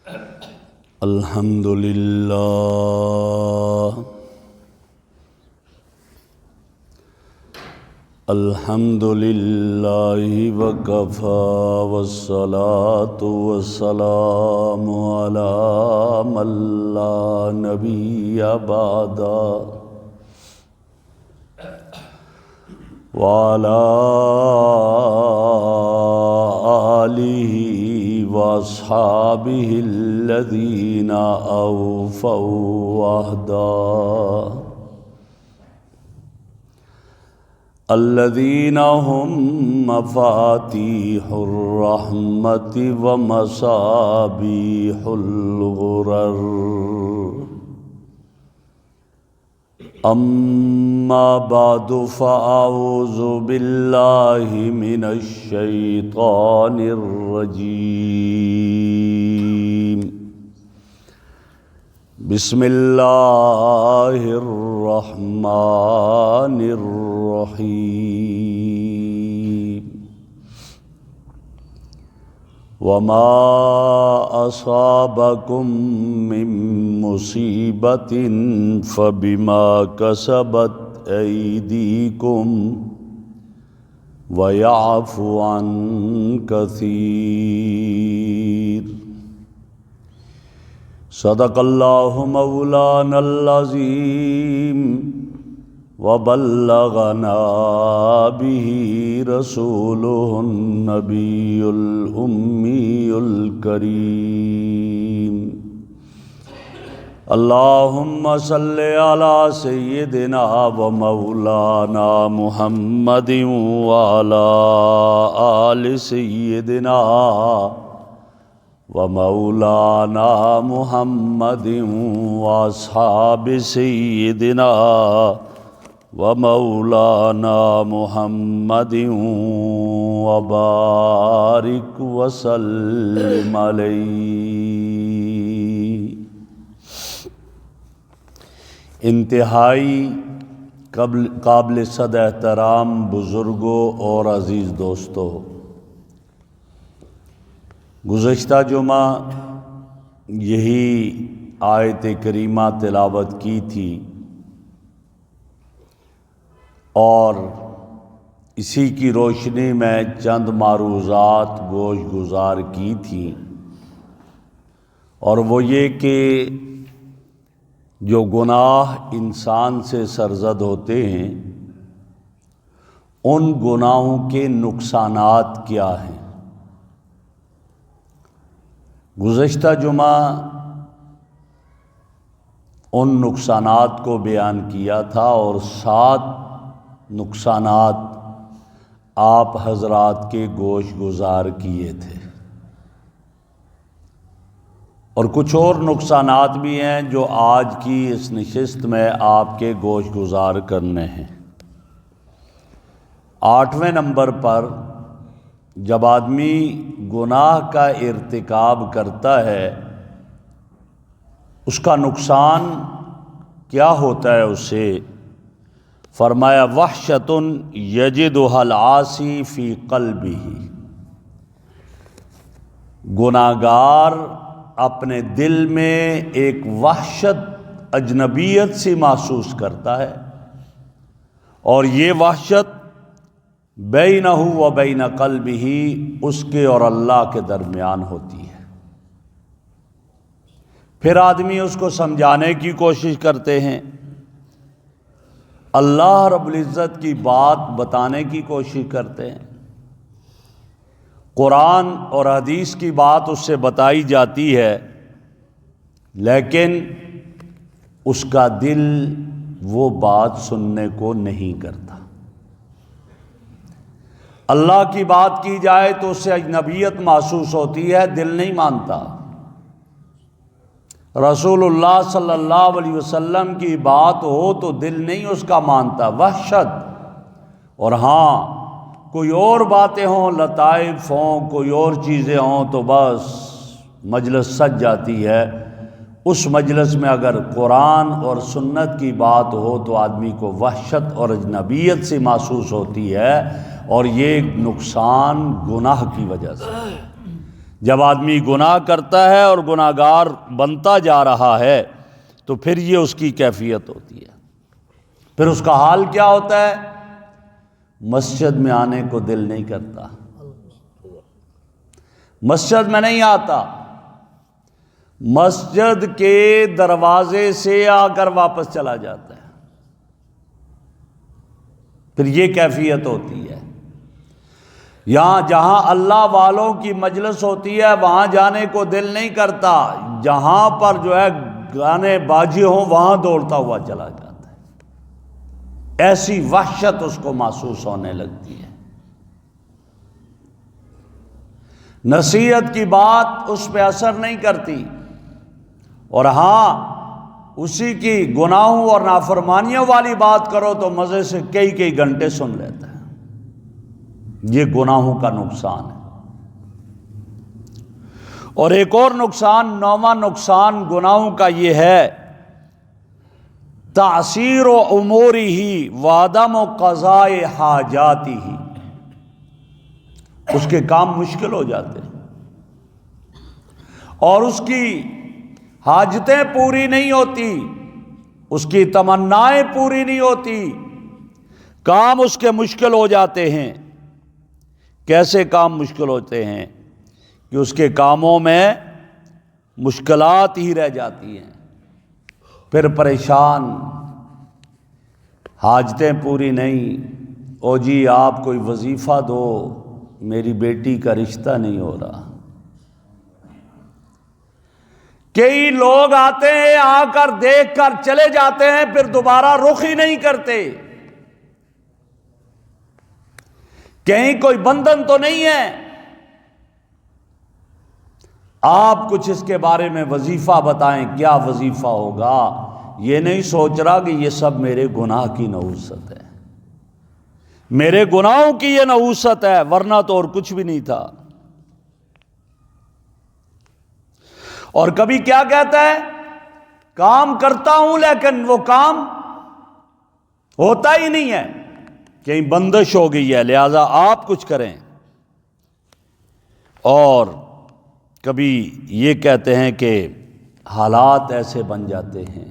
الحمد للہ الحمد للہ وکفی والصلاة والسلام علی من لا نبی بعدہ وعلی آلہ واصحابہ الذین اوفوا عہدہ الذین هم مفاتیح الرحمت ومصابیح الغرر اما بعد فاعوذ باللہ من الشیطان الرجیم بسم اللہ الرحمن الرحیم وما اصابکم من مصیبت فبما کسبت ایدیکم ویعفو عن کثیر صدق اللہ مولانا العظیم وبلغنا به رسولہ النبی الأمی الکریم اللہم صلی علی سیدنا و مولانا محمد وعلی آل سیدنا ومولانا محمد واصحاب سیدنا ومولانا محمد وبارک وسلم علیہ۔ انتہائی قابل صد احترام بزرگوں اور عزیز دوستوں، گزشتہ جمعہ یہی آیت کریمہ تلاوت کی تھی اور اسی کی روشنی میں چند معروضات گوش گزار کی تھی، اور وہ یہ کہ جو گناہ انسان سے سرزد ہوتے ہیں ان گناہوں کے نقصانات کیا ہیں۔ گزشتہ جمعہ ان نقصانات کو بیان کیا تھا اور 7 نقصانات آپ حضرات کے گوش گزار کیے تھے، اور کچھ اور نقصانات بھی ہیں جو آج کی اس نشست میں آپ کے گوش گزار کرنے ہیں۔ 8ویں نمبر پر جب آدمی گناہ کا ارتکاب کرتا ہے اس کا نقصان کیا ہوتا ہے اسے، فرمایا وحشۃ یجدها العاصی فی قلبہ، گناہگار اپنے دل میں ایک وحشت اجنبیت سی محسوس کرتا ہے، اور یہ وحشت بینہ و بین قلبہ اس کے اور اللہ کے درمیان ہوتی ہے۔ پھر آدمی اس کو سمجھانے کی کوشش کرتے ہیں، اللہ رب العزت کی بات بتانے کی کوشش کرتے ہیں، قرآن اور حدیث کی بات اس سے بتائی جاتی ہے، لیکن اس کا دل وہ بات سننے کو نہیں کرتا۔ اللہ کی بات کی جائے تو اس سے اجنبیت محسوس ہوتی ہے، دل نہیں مانتا۔ رسول اللہ صلی اللہ علیہ وسلم کی بات ہو تو دل نہیں اس کا مانتا، وحشت۔ اور ہاں کوئی اور باتیں ہوں، لطائف ہوں، کوئی اور چیزیں ہوں تو بس مجلس سج جاتی ہے۔ اس مجلس میں اگر قرآن اور سنت کی بات ہو تو آدمی کو وحشت اور اجنبیت سے محسوس ہوتی ہے، اور یہ نقصان گناہ کی وجہ سے۔ جب آدمی گناہ کرتا ہے اور گناہ گار بنتا جا رہا ہے تو پھر یہ اس کی کیفیت ہوتی ہے، پھر اس کا حال کیا ہوتا ہے؟ مسجد میں آنے کو دل نہیں کرتا، مسجد میں نہیں آتا، مسجد کے دروازے سے آ کر واپس چلا جاتا ہے، پھر یہ کیفیت ہوتی ہے۔ یہاں جہاں اللہ والوں کی مجلس ہوتی ہے وہاں جانے کو دل نہیں کرتا، جہاں پر جو ہے گانے باجی ہوں وہاں دوڑتا ہوا چلا جاتا ہے، ایسی وحشت اس کو محسوس ہونے لگتی ہے۔ نصیحت کی بات اس پہ اثر نہیں کرتی، اور ہاں اسی کی گناہوں اور نافرمانیوں والی بات کرو تو مزے سے کئی گھنٹے سن لیتا ہے۔ یہ گناہوں کا نقصان ہے۔ اور ایک اور نقصان، نواں نقصان گناہوں کا یہ ہے، تعسیر و امورہ وعدم و قضاء حاجاتہ، اس کے کام مشکل ہو جاتے ہیں اور اس کی حاجتیں پوری نہیں ہوتی، اس کی تمنائیں پوری نہیں ہوتی، کام اس کے مشکل ہو جاتے ہیں۔ کیسے کام مشکل ہوتے ہیں؟ کہ اس کے کاموں میں مشکلات ہی رہ جاتی ہیں، پھر پریشان، حاجتیں پوری نہیں، او جی آپ کوئی وظیفہ دو، میری بیٹی کا رشتہ نہیں ہو رہا۔ کئی لوگ آتے ہیں، آ کر دیکھ کر چلے جاتے ہیں، پھر دوبارہ رخ ہی نہیں کرتے، کہیں کوئی بندھن تو نہیں ہے۔ آپ کچھ اس کے بارے میں وظیفہ بتائیں، کیا وظیفہ ہوگا؟ یہ نہیں سوچ رہا کہ یہ سب میرے گناہ کی نحوست ہے، میرے گناہوں کی یہ نحوست ہے، ورنہ تو اور کچھ بھی نہیں تھا۔ اور کبھی کیا کہتا ہے؟ کام کرتا ہوں لیکن وہ کام ہوتا ہی نہیں ہے، کہیں بندش ہو گئی ہے، لہذا آپ کچھ کریں۔ اور کبھی یہ کہتے ہیں کہ حالات ایسے بن جاتے ہیں۔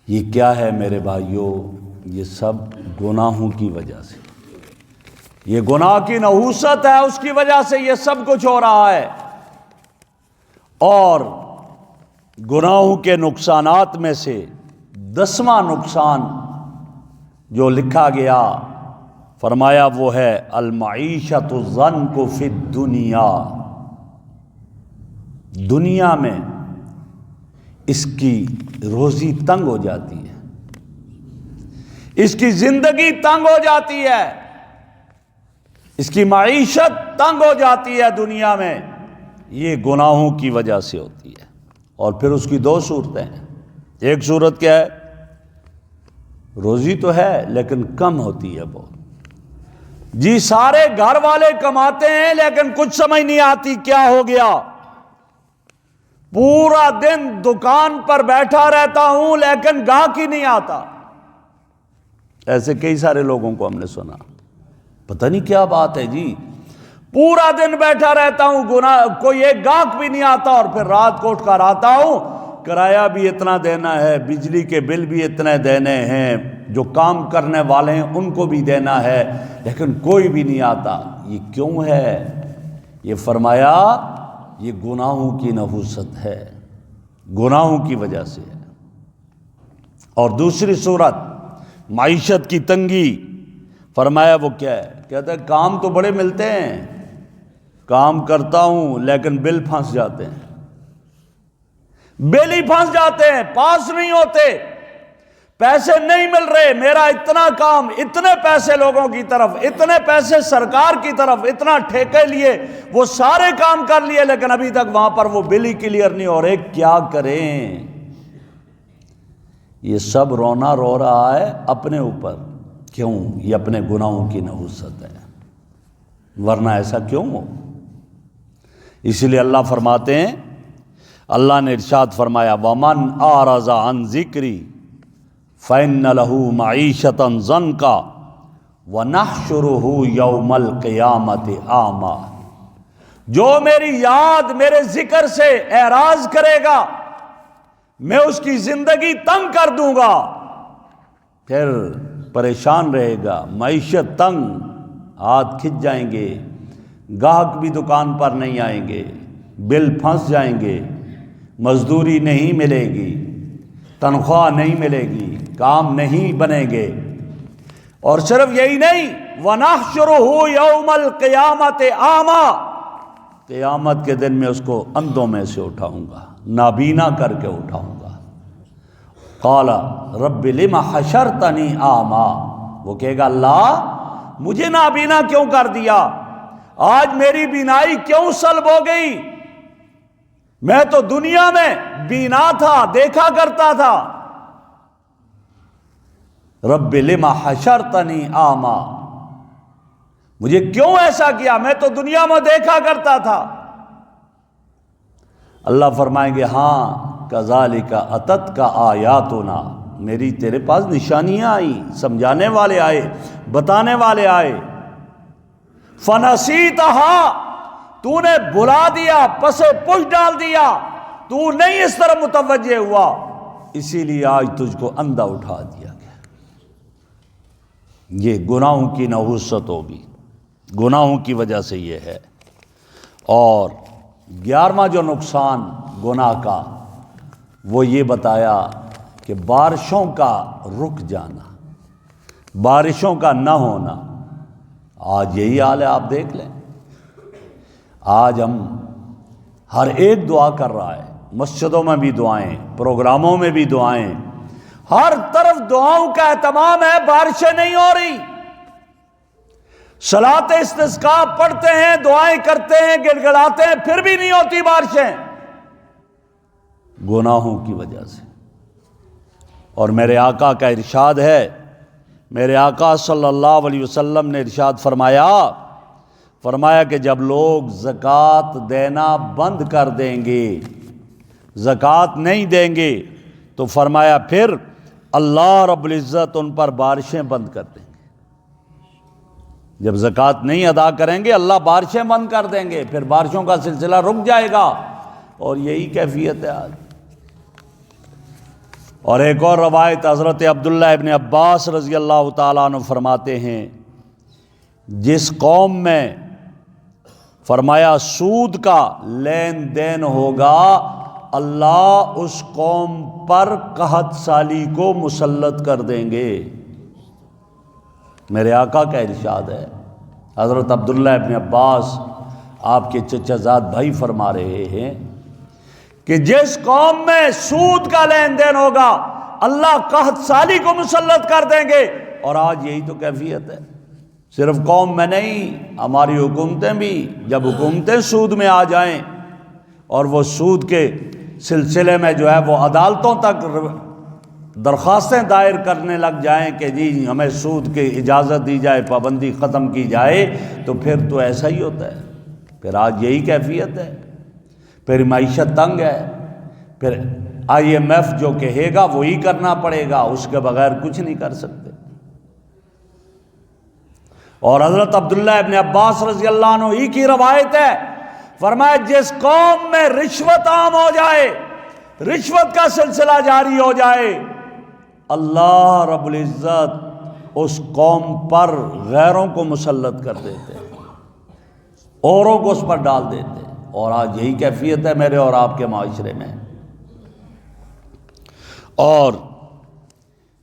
یہ کیا ہے میرے بھائیوں؟ یہ سب گناہوں کی وجہ سے، یہ گناہ کی نحوست ہے، اس کی وجہ سے یہ سب کچھ ہو رہا ہے۔ اور گناہوں کے نقصانات میں سے 10واں نقصان جو لکھا گیا، فرمایا وہ ہے المعیشۃ الضنک فی الدنیا، دنیا میں اس کی روزی تنگ ہو جاتی ہے، اس کی زندگی تنگ ہو جاتی ہے، اس کی معیشت تنگ ہو جاتی ہے دنیا میں، یہ گناہوں کی وجہ سے ہوتی ہے۔ اور پھر اس کی 2 صورتیں ہیں۔ ایک صورت کیا ہے؟ روزی تو ہے لیکن کم ہوتی ہے بہت، جی سارے گھر والے کماتے ہیں لیکن کچھ سمجھ نہیں آتی کیا ہو گیا، پورا دن دکان پر بیٹھا رہتا ہوں لیکن گاہک ہی نہیں آتا۔ ایسے کئی سارے لوگوں کو ہم نے سنا، پتہ نہیں کیا بات ہے جی، پورا دن بیٹھا رہتا ہوں، کوئی ایک گاہک بھی نہیں آتا، اور پھر رات کو اٹھ کر آتا ہوں، کرایہ بھی اتنا دینا ہے، بجلی کے بل بھی اتنے دینے ہیں، جو کام کرنے والے ہیں ان کو بھی دینا ہے، لیکن کوئی بھی نہیں آتا۔ یہ کیوں ہے؟ یہ فرمایا یہ گناہوں کی نحوست ہے، گناہوں کی وجہ سے ہے۔ اور دوسری صورت معیشت کی تنگی، فرمایا وہ کیا ہے؟ کہتا ہے کام تو بڑے ملتے ہیں، کام کرتا ہوں لیکن بل پھنس جاتے ہیں، بل ہی پھنس جاتے ہیں، پاس نہیں ہوتے، پیسے نہیں مل رہے، میرا اتنا کام، اتنے پیسے لوگوں کی طرف، اتنے پیسے سرکار کی طرف، اتنا ٹھیکے لیے، وہ سارے کام کر لیے لیکن ابھی تک وہاں پر وہ بل ہی کلیئر نہیں ہو رہے، کیا کریں؟ یہ سب رونا رو رہا ہے اپنے اوپر، کیوں؟ یہ اپنے گناہوں کی نحوست ہے، ورنہ ایسا کیوں ہو؟ اسی لیے اللہ فرماتے ہیں، اللہ نے ارشاد فرمایا وَمَنْ أَعْرَضَ عَنْ ذِكْرِي فَإِنَّ لَهُ مَعِيشَةً ضَنْكًا وَنَحْشُرُهُ يَوْمَ الْقِيَامَةِ أَعْمَىٰ۔ جو میری یاد میرے ذکر سے اعراض کرے گا میں اس کی زندگی تنگ کر دوں گا، پھر پریشان رہے گا، معیشت تنگ، ہاتھ کھنچ جائیں گے، گاہک بھی دکان پر نہیں آئیں گے، بل پھنس جائیں گے، مزدوری نہیں ملے گی، تنخواہ نہیں ملے گی، کام نہیں بنیں گے۔ اور صرف یہی نہیں، وَنَحْشُرُهُ يَوْمَ الْقِيَامَةِ أَعْمَىٰ، قیامت کے دن میں اس کو اندھوں میں سے اٹھاؤں گا، نابینا کر کے اٹھاؤں گا۔ قال رب لم حشرتنی اعمیٰ، وہ کہے گا اللہ مجھے نابینا کیوں کر دیا، آج میری بینائی کیوں سلب ہو گئی، میں تو دنیا میں بینا تھا، دیکھا کرتا تھا۔ رب لم حشرتنی اعمیٰ، مجھے کیوں ایسا کیا، میں تو دنیا میں دیکھا کرتا تھا۔ اللہ فرمائیں گے ہاں کذالک اتتک آیاتنا، میری تیرے پاس نشانیاں آئیں، سمجھانے والے آئے، بتانے والے آئے۔ فنسیتہا، تو نے بھلا دیا، پسے پش ڈال دیا، تو نہیں اس طرح متوجہ ہوا، اسی لیے آج تجھ کو اندھا اٹھا دیا گیا۔ یہ گناہوں کی نحوست ہوگی، گناہوں کی وجہ سے یہ ہے۔ اور 11واں جو نقصان گناہ کا وہ یہ بتایا کہ بارشوں کا رک جانا، بارشوں کا نہ ہونا۔ آج یہی حال ہے، آپ دیکھ لیں، آج ہم ہر ایک دعا کر رہا ہے، مسجدوں میں بھی دعائیں، پروگراموں میں بھی دعائیں، ہر طرف دعاؤں کا اہتمام ہے، بارشیں نہیں ہو رہی۔ صلاۃ استسقاء پڑھتے ہیں، دعائیں کرتے ہیں، گڑ گڑاتے ہیں، پھر بھی نہیں ہوتی بارشیں، گناہوں کی وجہ سے۔ اور میرے آقا کا ارشاد ہے، میرے آقا صلی اللہ علیہ وسلم نے ارشاد فرمایا کہ جب لوگ زکوٰۃ دینا بند کر دیں گے، زکوٰۃ نہیں دیں گے، تو فرمایا پھر اللہ رب العزت ان پر بارشیں بند کر دیں گے۔ جب زکوٰۃ نہیں ادا کریں گے اللہ بارشیں بند کر دیں گے، پھر بارشوں کا سلسلہ رک جائے گا، اور یہی کیفیت ہے آج۔ اور ایک اور روایت حضرت عبداللہ ابن عباس رضی اللہ تعالیٰ عنہ فرماتے ہیں، جس قوم میں فرمایا سود کا لین دین ہوگا اللہ اس قوم پر قحط سالی کو مسلط کر دیں گے۔ میرے آقا کا ارشاد ہے، حضرت عبداللہ ابن عباس آپ کے چچا زاد بھائی فرما رہے ہیں کہ جس قوم میں سود کا لین دین ہوگا اللہ قحط سالی کو مسلط کر دیں گے۔ اور آج یہی تو کیفیت ہے، صرف قوم میں نہیں، ہماری حکومتیں بھی، جب حکومتیں سود میں آ جائیں اور وہ سود کے سلسلے میں جو ہے وہ عدالتوں تک درخواستیں دائر کرنے لگ جائیں کہ جی ہمیں سود کی اجازت دی جائے، پابندی ختم کی جائے، تو پھر تو ایسا ہی ہوتا ہے۔ پھر آج یہی کیفیت ہے، پھر معیشت تنگ ہے، پھر IMF جو کہے گا وہی کرنا پڑے گا، اس کے بغیر کچھ نہیں کر سکتے۔ اور حضرت عبداللہ ابن عباس رضی اللہ عنہ ہی کی روایت ہے، فرمایا جس قوم میں رشوت عام ہو جائے، رشوت کا سلسلہ جاری ہو جائے، اللہ رب العزت اس قوم پر غیروں کو مسلط کر دیتے ہیں، اوروں کو اس پر ڈال دیتے ہیں۔ اور آج یہی کیفیت ہے میرے اور آپ کے معاشرے میں۔ اور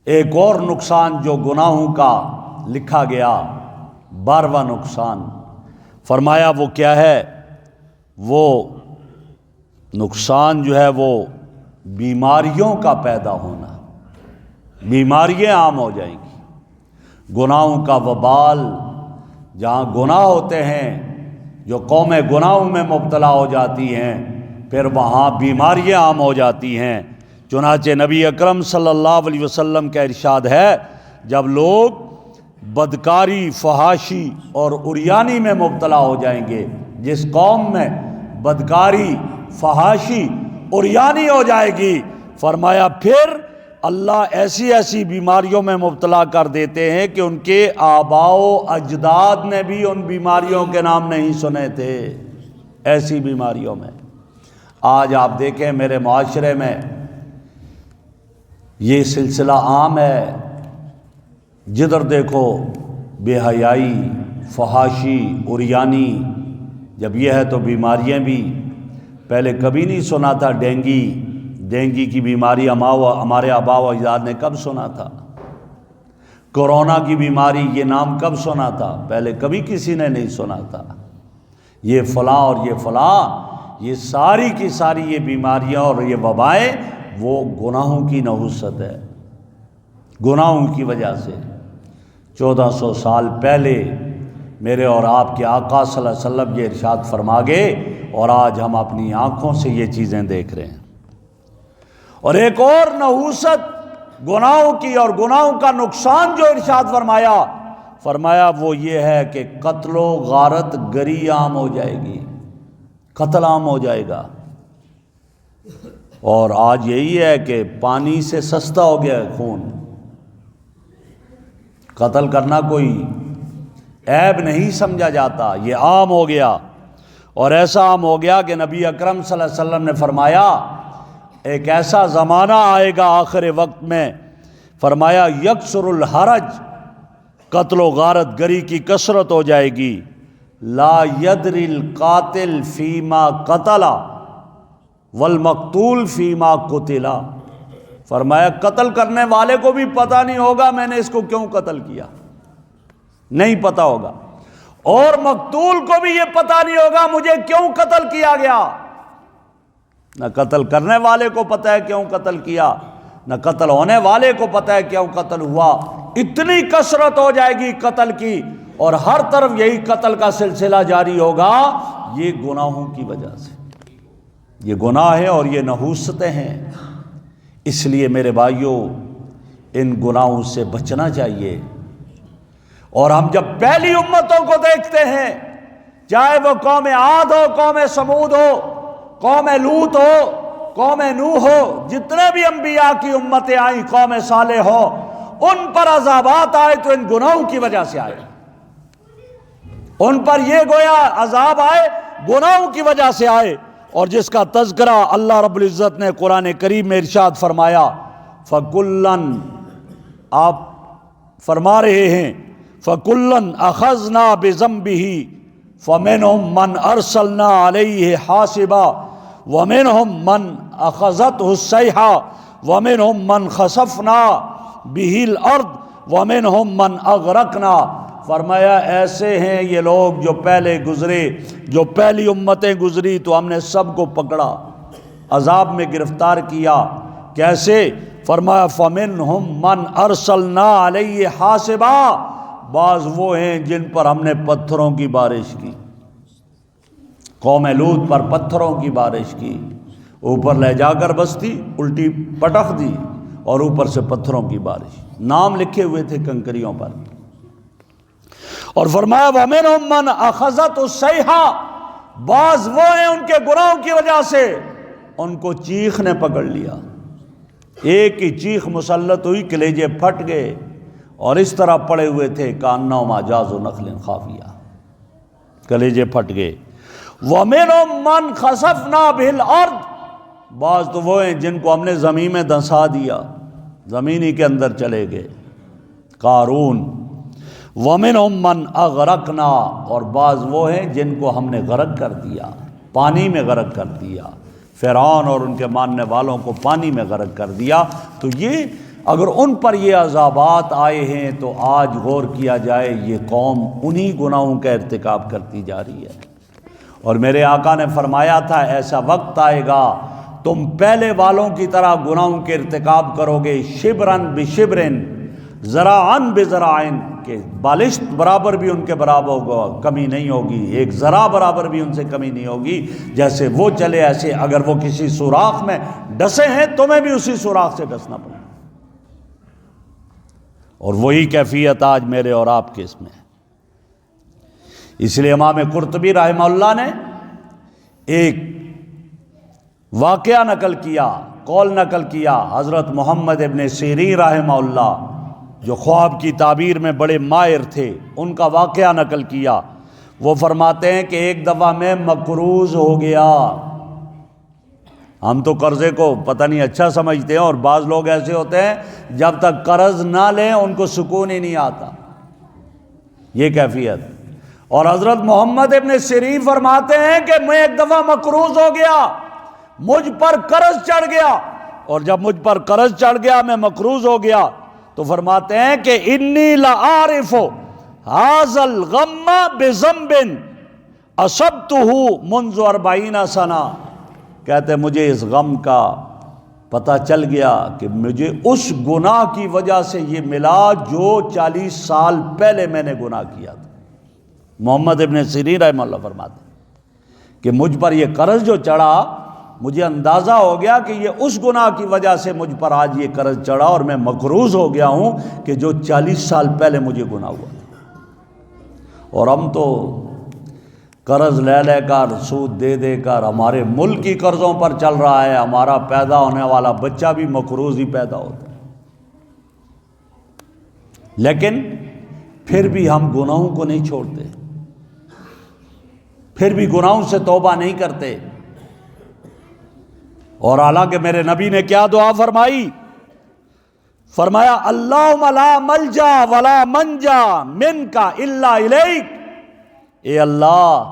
ایک اور نقصان جو گناہوں کا لکھا گیا، 12واں نقصان، فرمایا وہ کیا ہے، وہ نقصان جو ہے وہ بیماریوں کا پیدا ہونا، بیماریاں عام ہو جائیں گی۔ گناہوں کا وبال، جہاں گناہ ہوتے ہیں، جو قومیں گناہوں میں مبتلا ہو جاتی ہیں، پھر وہاں بیماریاں عام ہو جاتی ہیں۔ چنانچہ نبی اکرم صلی اللہ علیہ وسلم کا ارشاد ہے، جب لوگ بدکاری، فحاشی اور عریانی میں مبتلا ہو جائیں گے، جس قوم میں بدکاری، فحاشی، عریانی ہو جائے گی، فرمایا پھر اللہ ایسی ایسی بیماریوں میں مبتلا کر دیتے ہیں کہ ان کے آباء و اجداد نے بھی ان بیماریوں کے نام نہیں سنے تھے۔ ایسی بیماریوں میں۔ آج آپ دیکھیں میرے معاشرے میں یہ سلسلہ عام ہے، جدھر دیکھو بے حیائی، فحاشی، عریانی، جب یہ ہے تو بیماریاں بھی۔ پہلے کبھی نہیں سنا تھا ڈینگی کی بیماری ہمارے آبا و اجداد نے کب سنا تھا؟ کورونا کی بیماری یہ نام کب سنا تھا؟ پہلے کبھی کسی نے نہیں سنا تھا۔ یہ فلاں اور یہ فلاں، یہ ساری کی ساری یہ بیماریاں اور یہ وبائیں وہ گناہوں کی نحوست ہے، گناہوں کی وجہ سے۔ 1400 سال پہلے میرے اور آپ کے آقا صلی اللہ علیہ وسلم یہ ارشاد فرما گئے، اور آج ہم اپنی آنکھوں سے یہ چیزیں دیکھ رہے ہیں۔ اور ایک اور نحوست گناہوں کی اور گناہوں کا نقصان جو ارشاد فرمایا وہ یہ ہے کہ قتل و غارت گری عام ہو جائے گی، قتل عام ہو جائے گا۔ اور آج یہی ہے کہ پانی سے سستا ہو گیا ہے خون۔ قتل کرنا کوئی عیب نہیں سمجھا جاتا، یہ عام ہو گیا، اور ایسا عام ہو گیا کہ نبی اکرم صلی اللہ علیہ وسلم نے فرمایا ایک ایسا زمانہ آئے گا آخر وقت میں، فرمایا یکثر الحرج، قتل و غارت گری کی کثرت ہو جائے گی، لا یدری القاتل فیما قتل والمقتول فیما قتل، فرمایا قتل کرنے والے کو بھی پتہ نہیں ہوگا میں نے اس کو کیوں قتل کیا، نہیں پتہ ہوگا، اور مقتول کو بھی یہ پتہ نہیں ہوگا مجھے کیوں قتل کیا گیا۔ نہ قتل کرنے والے کو پتہ ہے کیوں قتل کیا، نہ قتل ہونے والے کو پتہ ہے کیوں قتل ہوا۔ اتنی کثرت ہو جائے گی قتل کی، اور ہر طرف یہی قتل کا سلسلہ جاری ہوگا، یہ گناہوں کی وجہ سے۔ یہ گناہ ہے اور یہ نحوستیں ہیں۔ اس لیے میرے بھائیوں ان گناہوں سے بچنا چاہیے۔ اور ہم جب پہلی امتوں کو دیکھتے ہیں، چاہے وہ قوم عاد ہو، قوم سمود ہو، قوم لوط ہو، قوم نوح ہو، جتنے بھی انبیاء کی امتیں آئیں، قوم صالح ہو، ان پر عذابات آئے تو ان گناہوں کی وجہ سے آئے۔ ان پر یہ گویا عذاب آئے گناہوں کی وجہ سے آئے۔ اور جس کا تذکرہ اللہ رب العزت نے قرآن کریم میں ارشاد فرمایا، فَكُلًّا، آپ فرما رہے ہیں فَكُلًّا أَخَذْنَا بِذَنبِهِ فَمِنْهُمْ مَنْ أَرْسَلْنَا عَلَيْهِ حَاصِبًا وَمِنْهُمْ مَنْ أَخَذَتْهُ الصَّيْحَةُ وَمِنْهُمْ مَنْ خَسَفْنَا بِهِ الْأَرْضَ وَمِنْهُمْ مَنْ أَغْرَقْنَا، فرمایا ایسے ہیں یہ لوگ جو پہلے گزرے، جو پہلی امتیں گزری تو ہم نے سب کو پکڑا، عذاب میں گرفتار کیا۔ کیسے؟ فرمایا فَمِنْهُمْ مَنْ أَرْسَلْنَا عَلَيْهِ حَاصِبًا، بعض وہ ہیں جن پر ہم نے پتھروں کی بارش کی، قوم لوط پر پتھروں کی بارش کی، اوپر لے جا کر بستی الٹی پٹخ دی، اور اوپر سے پتھروں کی بارش، نام لکھے ہوئے تھے کنکریوں پر۔ اور فرمایا وَمِنْهُمْ مَنْ أَخَذَتْهُ الصَّيْحَةُ، بعض وہ ہیں ان کے گناہوں کی وجہ سے ان کو چیخ نے پکڑ لیا، ایک ہی چیخ مسلط ہوئی، کلیجے پھٹ گئے، اور اس طرح پڑے ہوئے تھے کأنہم أعجاز نخل خاویہ، کلیجے پھٹ گئے۔ وَمِنْهُمْ مَنْ خَسَفْنَا بِهِ الْأَرْضِ، بعض تو وہ ہیں جن کو ہم نے زمین میں دھنسا دیا، زمینی کے اندر چلے گئے، قارون۔ وَمِنْهُمْ مَنْ أَغْرَقْنَا، اور بعض وہ ہیں جن کو ہم نے غرق کر دیا، پانی میں غرق کر دیا، فرعون اور ان کے ماننے والوں کو پانی میں غرق کر دیا۔ تو یہ اگر ان پر یہ عذابات آئے ہیں تو آج غور کیا جائے، یہ قوم انہی گناہوں کا ارتکاب کرتی جا رہی ہے۔ اور میرے آقا نے فرمایا تھا ایسا وقت آئے گا تم پہلے والوں کی طرح گناہوں کے ارتکاب کرو گے، شبرن بشبرن، ذراعن بذراعن، کہ بالشت برابر بھی ان کے برابر ہوگا، کمی نہیں ہوگی، ایک ذرا برابر بھی ان سے کمی نہیں ہوگی، جیسے وہ چلے ایسے اگر وہ کسی سوراخ میں ڈسے ہیں تمہیں بھی اسی سوراخ سے ڈسنا پڑے۔ اور وہی کیفیت آج میرے اور آپ کے اس میں ہے۔ اس لیے امام قرطبی رحمہ اللہ نے ایک واقعہ نقل کیا، قول نقل کیا، حضرت محمد ابن سیرین رحمہ اللہ جو خواب کی تعبیر میں بڑے ماہر تھے، ان کا واقعہ نقل کیا۔ وہ فرماتے ہیں کہ ایک دفعہ میں مقروض ہو گیا. ہم تو قرضے کو پتہ نہیں اچھا سمجھتے ہیں، اور بعض لوگ ایسے ہوتے ہیں جب تک قرض نہ لیں ان کو سکون ہی نہیں آتا، یہ کیفیت. اور حضرت محمد ابن سیرین فرماتے ہیں کہ میں ایک دفعہ مقروض ہو گیا، مجھ پر قرض چڑھ گیا، اور جب مجھ پر قرض چڑھ گیا میں مقروض ہو گیا تو فرماتے ہیں کہ انی لعارف ھذا الغم بذنب اصبتہ منذ 40 سنہ. کہتے ہیں مجھے اس غم کا پتہ چل گیا کہ مجھے اس گناہ کی وجہ سے یہ ملا جو 40 سال پہلے میں نے گناہ کیا تھا. محمد ابن سیرین رحمہ اللہ فرماتے ہیں کہ مجھ پر یہ قرض جو چڑھا، مجھے اندازہ ہو گیا کہ یہ اس گناہ کی وجہ سے مجھ پر آج یہ قرض چڑھا، اور میں مقروض ہو گیا ہوں کہ جو 40 سال پہلے مجھے گناہ ہوا تھا. اور ہم تو قرض لے لے کر، سود دے دے کر ہمارے ملک کی قرضوں پر چل رہا ہے. ہمارا پیدا ہونے والا بچہ بھی مقروض ہی پیدا ہوتا ہے. لیکن پھر بھی ہم گناہوں کو نہیں چھوڑتے، پھر بھی گناہوں سے توبہ نہیں کرتے. اور حالانکہ میرے نبی نے کیا دعا فرمائی؟ فرمایا اللہم لا ملجا ولا منجا منک الا الیک. اے اللہ،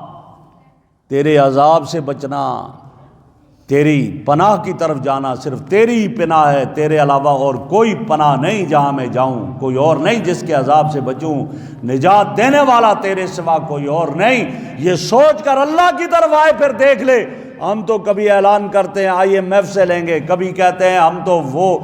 تیرے عذاب سے بچنا، تیری پناہ کی طرف جانا صرف تیری ہی پناہ ہے، تیرے علاوہ اور کوئی پناہ نہیں جہاں میں جاؤں، کوئی اور نہیں جس کے عذاب سے بچوں، نجات دینے والا تیرے سوا کوئی اور نہیں. یہ سوچ کر اللہ کی طرف آئے. پھر دیکھ لے، ہم تو کبھی اعلان کرتے ہیں IMF سے لیں گے، کبھی کہتے ہیں ہم تو وہ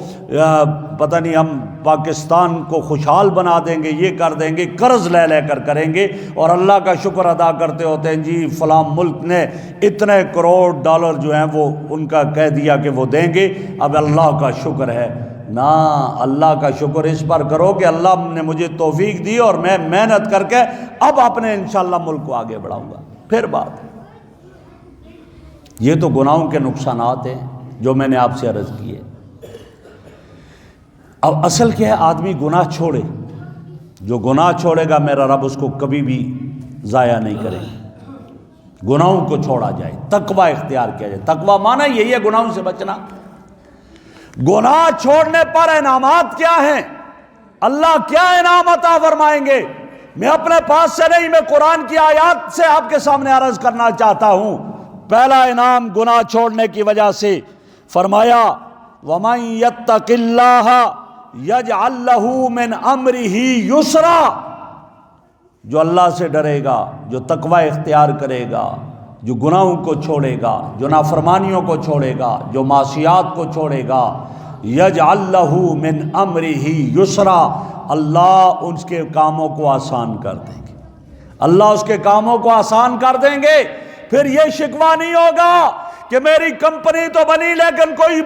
پتہ نہیں ہم پاکستان کو خوشحال بنا دیں گے، یہ کر دیں گے، قرض لے لے کر کریں گے، اور اللہ کا شکر ادا کرتے ہوتے ہیں جی فلاں ملک نے اتنے کروڑ ڈالر جو ہیں وہ ان کا کہہ دیا کہ وہ دیں گے، اب اللہ کا شکر ہے. نہ، اللہ کا شکر اس پر کرو کہ اللہ نے مجھے توفیق دی اور میں محنت کر کے اب اپنے انشاءاللہ ملک کو آگے بڑھاؤں گا. پھر بات ہے. یہ تو گناہوں کے نقصانات ہیں جو میں نے آپ سے عرض کیے. اب اصل کیا ہے؟ آدمی گناہ چھوڑے. جو گناہ چھوڑے گا میرا رب اس کو کبھی بھی ضائع نہیں کرے گا. گناہوں کو چھوڑا جائے، تقوی اختیار کیا جائے. تقوی معنی یہی ہے گناہوں سے بچنا. گناہ چھوڑنے پر انعامات کیا ہیں؟ اللہ کیا انعام عطا فرمائیں گے؟ میں اپنے پاس سے نہیں، میں قرآن کی آیات سے آپ کے سامنے عرض کرنا چاہتا ہوں. پہلا انعام گناہ چھوڑنے کی وجہ سے فرمایا وَمَن يَتَّقِ اللَّهَ يَجْعَل لَّهُ مِنْ أَمْرِهِ يُسْرًا. جو اللہ سے ڈرے گا، جو تقوی اختیار کرے گا، جو گناہوں کو چھوڑے گا، جو نافرمانیوں کو چھوڑے گا، جو معصیات کو چھوڑے گا، يَجْعَل لَّهُ مِنْ أَمْرِهِ يُسْرًا، اللہ اس کے کاموں کو آسان کر دیں گے. اللہ اس کے کاموں کو آسان کر دیں گے. پھر یہ شکوہ نہیں ہوگا کہ میری کمپنی تو بنی لیکن کوئی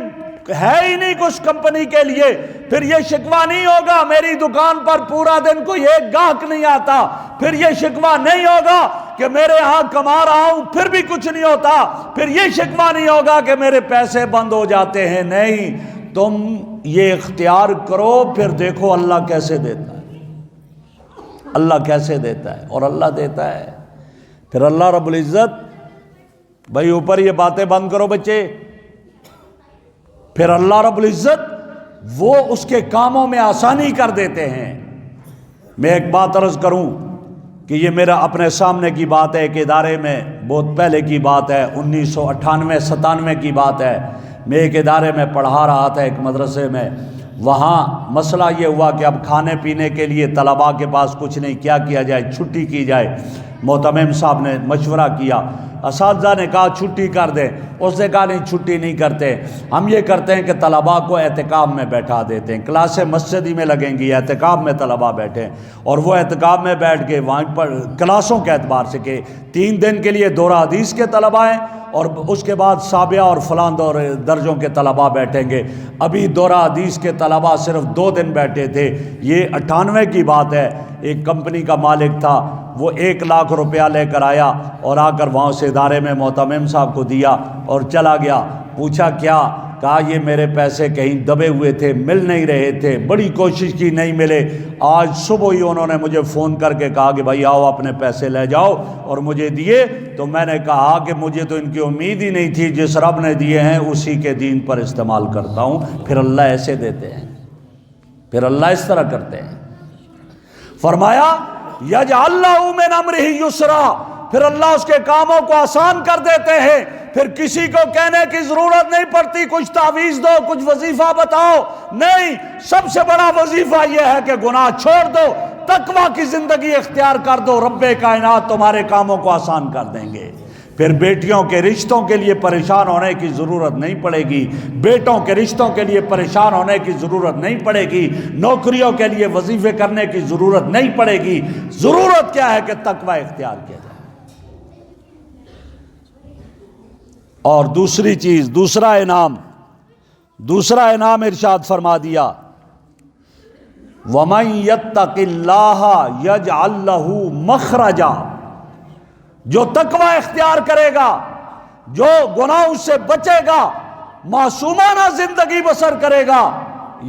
ہے ہی نہیں کچھ کمپنی کے لیے. پھر یہ شکوہ نہیں ہوگا میری دکان پر پورا دن کوئی ایک گاہک نہیں آتا. پھر یہ شکوہ نہیں ہوگا کہ میرے ہاں کما رہا ہوں پھر بھی کچھ نہیں ہوتا. پھر یہ شکوہ نہیں ہوگا کہ میرے پیسے بند ہو جاتے ہیں. نہیں، تم یہ اختیار کرو، پھر دیکھو اللہ کیسے دیتا ہے. اللہ کیسے دیتا ہے، اور اللہ دیتا ہے. پھر اللہ رب العزت، بھائی اوپر یہ باتیں بند کرو بچے، پھر اللہ رب العزت وہ اس کے کاموں میں آسانی کر دیتے ہیں. میں ایک بات عرض کروں کہ یہ میرا اپنے سامنے کی بات ہے، ایک ادارے میں بہت پہلے کی بات ہے، 1998-97 کی بات ہے. میں ایک ادارے میں پڑھا رہا تھا، ایک مدرسے میں. وہاں مسئلہ یہ ہوا کہ اب کھانے پینے کے لیے طلباء کے پاس کچھ نہیں، کیا کیا جائے؟ چھٹی کی جائے. محتمم صاحب نے مشورہ کیا، اساتذہ نے کہا چھٹی کر دیں. اس نے کہا نہیں، چھٹی نہیں کرتے، ہم یہ کرتے ہیں کہ طلباء کو اعتکاف میں بیٹھا دیتے ہیں. کلاسیں مسجد ہی میں لگیں گی، اعتکاف میں طلباء بیٹھیں، اور وہ اعتکاف میں بیٹھ کے وہاں پر کلاسوں کے اعتبار سے کہ 3 دن کے لیے دورہ حدیث کے طلباء ہیں، اور اس کے بعد سابعہ اور فلاں درجوں کے طلباء بیٹھیں گے. ابھی دورہ حدیث کے طلباء صرف 2 دن بیٹھے تھے. یہ 98 کی بات ہے. ایک کمپنی کا مالک تھا، وہ 1 لاکھ روپیہ لے کر آیا اور آ کر وہاں سے ادارے میں محتمم صاحب کو دیا اور چلا گیا. پوچھا کیا؟ کہا یہ میرے پیسے کہیں دبے ہوئے تھے، مل نہیں رہے تھے، بڑی کوشش کی نہیں ملے، آج صبح ہی انہوں نے مجھے فون کر کے کہا کہ بھائی آؤ اپنے پیسے لے جاؤ، اور مجھے دیے۔ تو میں نے کہا کہ مجھے تو ان کی امید ہی نہیں تھی، جس رب نے دیے ہیں اسی کے دین پر استعمال کرتا ہوں۔ پھر اللہ ایسے دیتے ہیں، پھر اللہ اس طرح کرتے ہیں۔ فرمایا یجعل لہ من امرہ یسرا، پھر اللہ اس کے کاموں کو آسان کر دیتے ہیں، پھر کسی کو کہنے کی ضرورت نہیں پڑتی کچھ تعویذ دو، کچھ وظیفہ بتاؤ، نہیں، سب سے بڑا وظیفہ یہ ہے کہ گناہ چھوڑ دو، تقویٰ کی زندگی اختیار کر دو، رب کائنات تمہارے کاموں کو آسان کر دیں گے۔ پھر بیٹیوں کے رشتوں کے لیے پریشان ہونے کی ضرورت نہیں پڑے گی، بیٹوں کے رشتوں کے لیے پریشان ہونے کی ضرورت نہیں پڑے گی، نوکریوں کے لیے وظیفے کرنے کی ضرورت نہیں پڑے گی۔ ضرورت کیا ہے کہ تقویٰ اختیار کیا جائے۔ اور دوسری چیز، دوسرا انعام ارشاد فرما دیا، وَمَن يَتَّقِ اللَّهَ يَجْعَل لَّهُ مَخْرَجًا، جو تقویٰ اختیار کرے گا، جو گناہوں سے بچے گا، معصومانہ زندگی بسر کرے گا،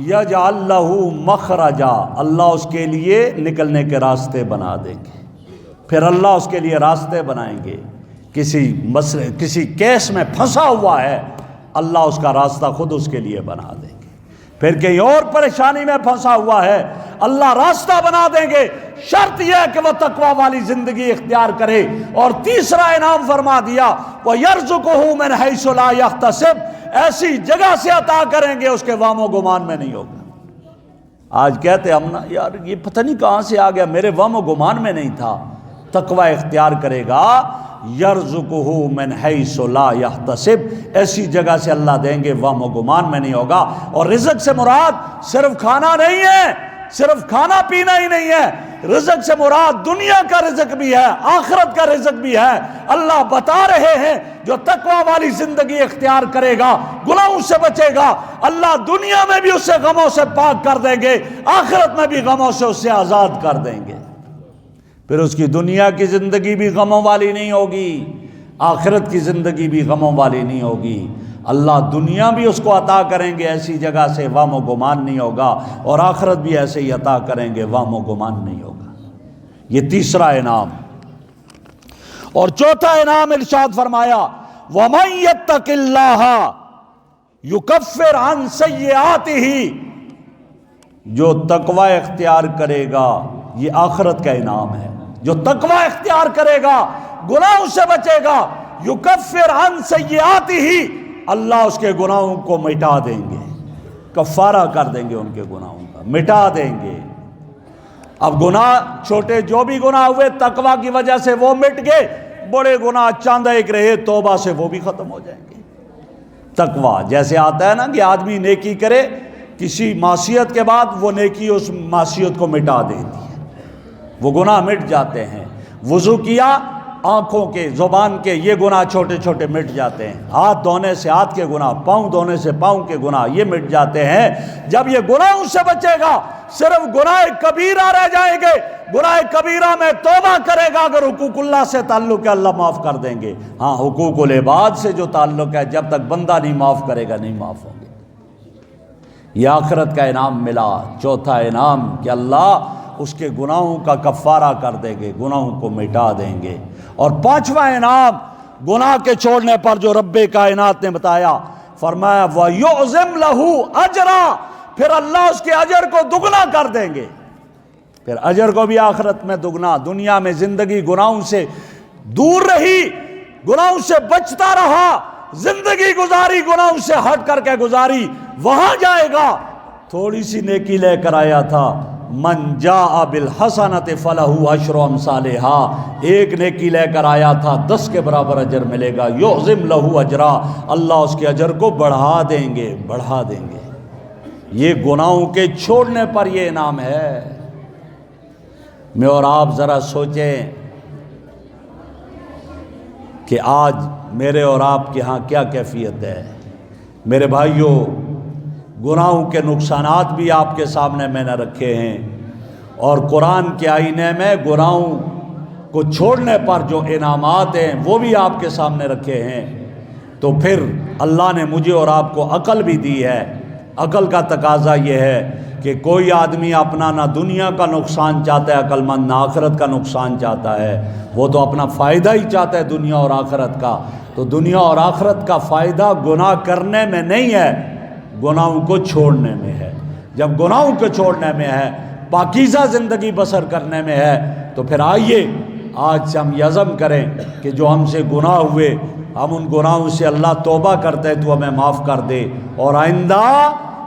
یجعل لہ مخرجا، اللہ اس کے لیے نکلنے کے راستے بنا دیں گے۔ پھر اللہ اس کے لیے راستے بنائیں گے۔ کسی مسئلے، کسی کیس میں پھنسا ہوا ہے، اللہ اس کا راستہ خود اس کے لیے بنا دیں گے۔ پھر کہیں اور پریشانی میں پھنسا ہوا ہے، اللہ راستہ بنا دیں گے۔ شرط یہ ہے کہ وہ تقویٰ والی زندگی اختیار کرے۔ اور تیسرا انعام فرما دیا، وَيَرْزُقُهُ مِنْ حَيْثُ لَا يَحْتَسِبُ، ایسی جگہ سے عطا کریں گے اس کے وام و گمان میں نہیں ہوگا۔ آج کہتے ہم نا یار یہ پتہ نہیں کہاں سے آ گیا، میرے وام و گمان میں نہیں تھا۔ تقویٰ اختیار کرے گا، یرزقہ من حیث لا یحتسب، ایسی جگہ سے اللہ دیں گے وہم و گمان میں نہیں ہوگا۔ اور رزق سے مراد صرف کھانا نہیں ہے، صرف کھانا پینا ہی نہیں ہے، رزق سے مراد دنیا کا رزق بھی ہے، آخرت کا رزق بھی ہے۔ اللہ بتا رہے ہیں جو تقویٰ والی زندگی اختیار کرے گا، گناہوں سے بچے گا، اللہ دنیا میں بھی اسے غموں سے پاک کر دیں گے، آخرت میں بھی غموں سے اسے آزاد کر دیں گے۔ پھر اس کی دنیا کی زندگی بھی غموں والی نہیں ہوگی، آخرت کی زندگی بھی غموں والی نہیں ہوگی۔ اللہ دنیا بھی اس کو عطا کریں گے ایسی جگہ سے وہم و گمان نہیں ہوگا، اور آخرت بھی ایسے ہی عطا کریں گے وہم و گمان نہیں ہوگا۔ یہ تیسرا انعام۔ اور چوتھا انعام ارشاد فرمایا، وَمَن يَتَّقِ اللَّهَ يُكَفِّرْ عَن سَيِّئَاتِهِ، جو تقوی اختیار کرے گا، یہ آخرت کا انعام ہے۔ جو تقوی اختیار کرے گا، گناہوں سے بچے گا، یکفر عن سیئاتہ، اللہ اس کے گناہوں کو مٹا دیں گے، کفارہ کر دیں گے ان کے گناہوں کا، مٹا دیں گے۔ اب گناہ چھوٹے جو بھی گناہ ہوئے تقوی کی وجہ سے وہ مٹ گئے، بڑے گناہ چاندہ ایک رہے توبہ سے وہ بھی ختم ہو جائیں گے۔ تقوی جیسے آتا ہے نا کہ آدمی نیکی کرے کسی معصیت کے بعد، وہ نیکی اس معصیت کو مٹا دیتی ہے، وہ گناہ مٹ جاتے ہیں۔ وضو کیا، آنکھوں کے، زبان کے یہ گناہ چھوٹے چھوٹے مٹ جاتے ہیں، ہاتھ دھونے سے ہاتھ کے گناہ، پاؤں دھونے سے پاؤں کے گناہ یہ مٹ جاتے ہیں۔ جب یہ گناہوں سے بچے گا، صرف گناہ کبیرہ رہ جائیں گے، گناہ کبیرہ میں توبہ کرے گا، اگر حقوق اللہ سے تعلق ہے اللہ معاف کر دیں گے۔ ہاں حقوق العباد سے جو تعلق ہے جب تک بندہ نہیں معاف کرے گا نہیں معاف ہوں گے۔ یہ آخرت کا انعام ملا۔ چوتھا انعام کہ اللہ اس کے گناہوں کا کفارہ کر دیں گے، گناہوں کو مٹا دیں گے۔ اور پانچواں انعام گناہ کے چھوڑنے پر جو رب کائنات نے بتایا، فرمایا وَيُعْظِمْ لَهُ أَجْرًا، پھر اللہ اس کے اجر کو دگنا کر دیں گے۔ پھر اجر کو بھی آخرت میں دگنا۔ دنیا میں زندگی گناہوں سے دور رہی، گناہوں سے بچتا رہا، زندگی گزاری گناہوں سے ہٹ کر کے گزاری، وہاں جائے گا تھوڑی سی نیکی لے کر آیا تھا، من جاء بالحسنۃ فلہ عشر امثالھا، ایک نیکی لے کر آیا تھا 10 کے برابر اجر ملے گا۔ یعظم لہ اجرا، اللہ اس کے اجر کو بڑھا دیں گے، بڑھا دیں گے۔ یہ گناہوں کے چھوڑنے پر یہ انعام ہے۔ میں اور آپ ذرا سوچیں کہ آج میرے اور آپ کے ہاں کیا کیفیت ہے۔ میرے بھائیوں، گناہوں کے نقصانات بھی آپ کے سامنے میں نے رکھے ہیں، اور قرآن کے آئینے میں گناہوں کو چھوڑنے پر جو انعامات ہیں وہ بھی آپ کے سامنے رکھے ہیں۔ تو پھر اللہ نے مجھے اور آپ کو عقل بھی دی ہے۔ عقل کا تقاضا یہ ہے کہ کوئی آدمی اپنا نہ دنیا کا نقصان چاہتا ہے عقل مند، نہ آخرت کا نقصان چاہتا ہے، وہ تو اپنا فائدہ ہی چاہتا ہے دنیا اور آخرت کا۔ تو دنیا اور آخرت کا فائدہ گناہ کرنے میں نہیں ہے، گناہوں کو چھوڑنے میں ہے۔ جب گناہوں کو چھوڑنے میں ہے، پاکیزہ زندگی بسر کرنے میں ہے، تو پھر آئیے آج سے ہم یہ عزم کریں کہ جو ہم سے گناہ ہوئے ہم ان گناہوں سے اللہ توبہ کرتے ہیں تو ہمیں معاف کر دے، اور آئندہ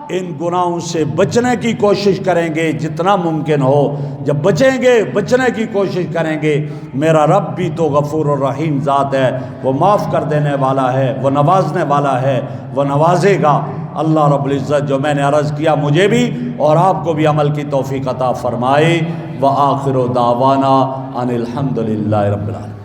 ان گناہوں سے بچنے کی کوشش کریں گے جتنا ممکن ہو۔ جب بچیں گے، بچنے کی کوشش کریں گے، میرا رب بھی تو غفور الرحیم ذات ہے، وہ معاف کر دینے والا ہے، وہ نوازنے والا ہے، وہ نوازے گا۔ اللہ رب العزت جو میں نے عرض کیا مجھے بھی اور آپ کو بھی عمل کی توفیق عطا فرمائے۔ وآخر دعوانا ان الحمد للہ رب العالمین۔